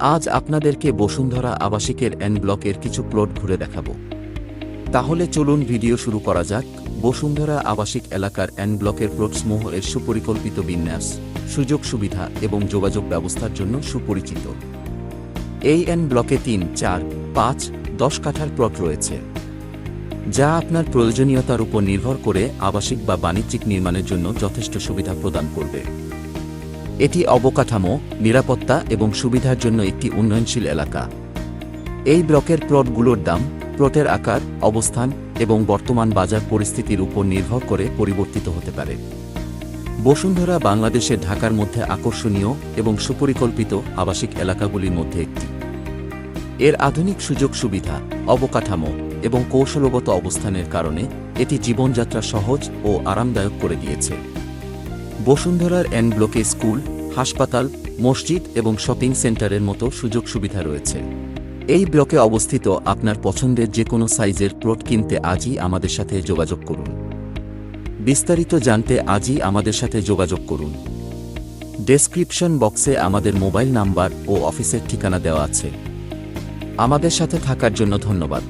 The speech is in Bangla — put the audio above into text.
আজ আপনাদেরকে বসুন্ধরা আবাসিকের এন ব্লকের কিছু প্লট ঘুরে দেখাবো। তাহলে চলুন ভিডিও শুরু করা যাক। বসুন্ধরা আবাসিক এলাকার এন ব্লকের প্লটসমূহ এর সুপরিকল্পিত বিন্যাস, সুযোগ সুবিধা এবং যোগাযোগ ব্যবস্থার জন্য সুপরিচিত। এই এন ব্লকে 3, 4, 5, 10 কাঠার প্লট রয়েছে, যা আপনার প্রয়োজনীয়তার উপর নির্ভর করে আবাসিক বা বাণিজ্যিক নির্মাণের জন্য যথেষ্ট সুবিধা প্রদান করবে। এটি অবকাঠামো, নিরাপত্তা এবং সুবিধার জন্য একটি উন্নয়নশীল এলাকা। এই ব্লকের প্লটগুলোর দাম, প্লটের আকার, অবস্থান এবং বর্তমান বাজার পরিস্থিতির উপর নির্ভর করে পরিবর্তিত হতে পারে। বসুন্ধরা বাংলাদেশের ঢাকার মধ্যে আকর্ষণীয় এবং সুপরিকল্পিত আবাসিক এলাকাগুলির মধ্যে একটি। এর আধুনিক সুযোগ সুবিধা, অবকাঠামো এবং কৌশলগত অবস্থানের কারণে এটি জীবনযাত্রা সহজ ও আরামদায়ক করে দিয়েছে। বসুন্ধরার এন ব্লকে স্কুল, হাসপাতাল, মসজিদ এবং শপিং সেন্টারের মতো সুযোগ সুবিধা রয়েছে। এই ব্লকে অবস্থিত আপনার পছন্দের যে কোনো সাইজের প্লট কিনতে আজই আমাদের সাথে যোগাযোগ করুন। বিস্তারিত জানতে আজই আমাদের সাথে যোগাযোগ করুন। ডেসক্রিপশন বক্সে আমাদের মোবাইল নাম্বার ও অফিসের ঠিকানা দেওয়া আছে। আমাদের সাথে থাকার জন্য ধন্যবাদ।